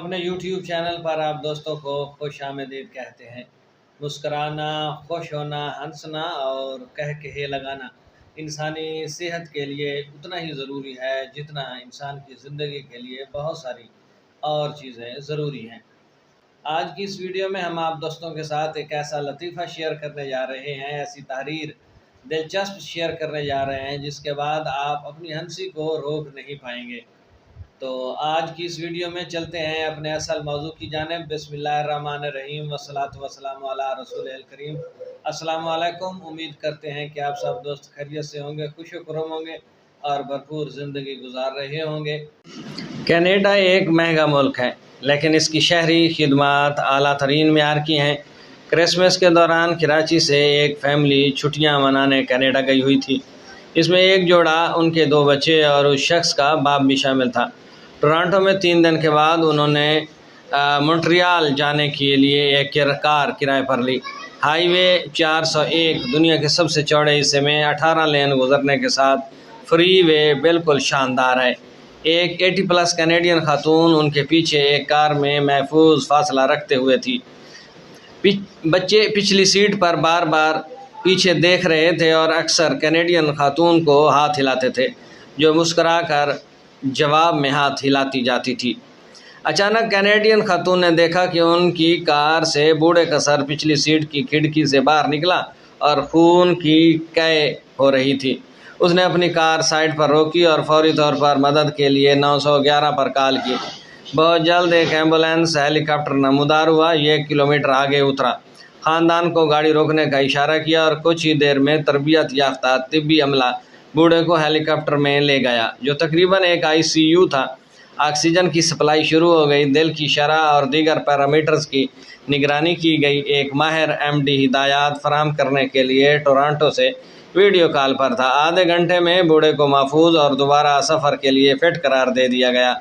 अपने YouTube channel पर आप दोस्तों को खुश आमदीद कहते हैं। मुस्कराना, खुश होना, हंसना और कह कहे लगाना इंसानी सेहत के लिए उतना ही ज़रूरी है जितना इंसान की ज़िंदगी के लिए बहुत सारी और चीज़ें ज़रूरी हैं। आज की इस वीडियो में हम आप दोस्तों के साथ एक ऐसा लतीफ़ा शेयर करने जा रहे हैं, ऐसी तहरीर दिलचस्प शेयर करने जा रहे हैं जिसके बाद आप अपनी हंसी को रोक नहीं पाएंगे। तो आज की इस वीडियो में चलते हैं अपने असल मौजू की जानिब। बिस्मिल्लाहिर्रहमानिर्रहीम वस्सलातु वस्सलामु अला रसूलिल करीम। अस्सलामु अलैकुम। उम्मीद करते हैं कि आप सब दोस्त खैरियत से होंगे, खुश खुर्रम होंगे और भरपूर ज़िंदगी गुजार रहे होंगे। कनाडा एक महंगा मुल्क है, लेकिन इसकी शहरी खिदमात आला तरीन मेयार की हैं। क्रिसमस के दौरान कराची से एक फैमिली छुट्टियां मनाने कनाडा गई हुई थी। इसमें एक जोड़ा, उनके 2 बच्चे और उस शख्स का बाप भी शामिल था। टोरंटो में 3 दिन के बाद उन्होंने मॉन्ट्रियल जाने के लिए एक कार किराए पर ली। हाईवे 401 दुनिया के सबसे चौड़े हिस्से में 18 लेन गुजरने के साथ फ्री वे बिल्कुल शानदार है। एक 80+ कैनेडियन खातून उनके पीछे एक कार में महफूज फासला रखते हुए थी। बच्चे पिछली सीट पर बार बार पीछे देख रहे थे और अक्सर कैनेडियन खातून को हाथ हिलाते थे, जो मुस्कुराकर जवाब में हाथ हिलाती जाती थी। अचानक कैनेडियन खातून ने देखा कि उनकी कार से बूढ़े का सर पिछली सीट की खिड़की से बाहर निकला और खून की कै हो रही थी। उसने अपनी कार साइड पर रोकी और फौरी तौर पर मदद के लिए 911 पर कॉल की। बहुत जल्द एक एम्बुलेंस हेलीकॉप्टर नमूदार हुआ। 1 किलोमीटर आगे उतरा, ख़ानदान को गाड़ी रोकने का इशारा किया और कुछ ही देर में तरबियत याफ्ता तिब्बी अमला बूढ़े को हेलीकॉप्टर में ले गया, जो तकरीबन एक ICU था। ऑक्सीजन की सप्लाई शुरू हो गई। दिल की शरह और दीगर पैरामीटर्स की निगरानी की गई। एक माहिर MD हिदायत फराहम करने के लिए टोरंटो से वीडियो कॉल पर था। आधे घंटे में बूढ़े को महफूज और दोबारा सफ़र के लिए फिट करार दे दिया गया।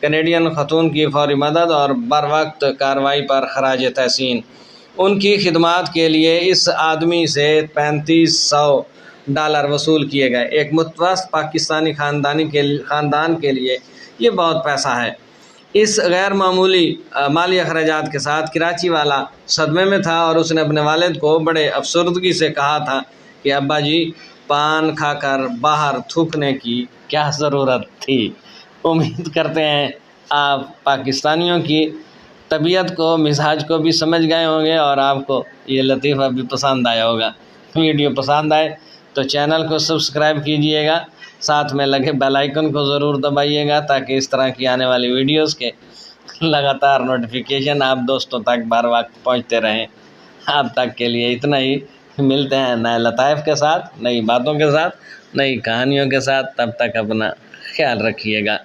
कैनेडियन खतून की फौरी मदद और बरवक्त कार्रवाई पर खराज तहसीन। उनकी खिदमात के लिए इस आदमी से $3500 वसूल किए गए। एक मुतवस्सित पाकिस्तानी ख़ानदान के लिए ये बहुत पैसा है। इस गैर मामूली माली अखराजात के साथ कराची वाला सदमे में था और उसने अपने वालिद को बड़े अफसरदगी से कहा था कि अब्बा जी, पान खाकर बाहर थूकने की क्या ज़रूरत थी। उम्मीद करते हैं आप पाकिस्तानियों की तबीयत को, मिजाज को भी समझ गए होंगे और आपको ये लतीफ़ा भी पसंद आया होगा। वीडियो पसंद आए तो चैनल को सब्सक्राइब कीजिएगा, साथ में लगे बेल आइकन को ज़रूर दबाइएगा ताकि इस तरह की आने वाली वीडियोस के लगातार नोटिफिकेशन आप दोस्तों तक बर वक्त पहुँचते रहें। आप तक के लिए इतना ही। मिलते हैं नए लताइफ़ के साथ, नई बातों के साथ, नई कहानियों के साथ। तब तक अपना ख्याल रखिएगा।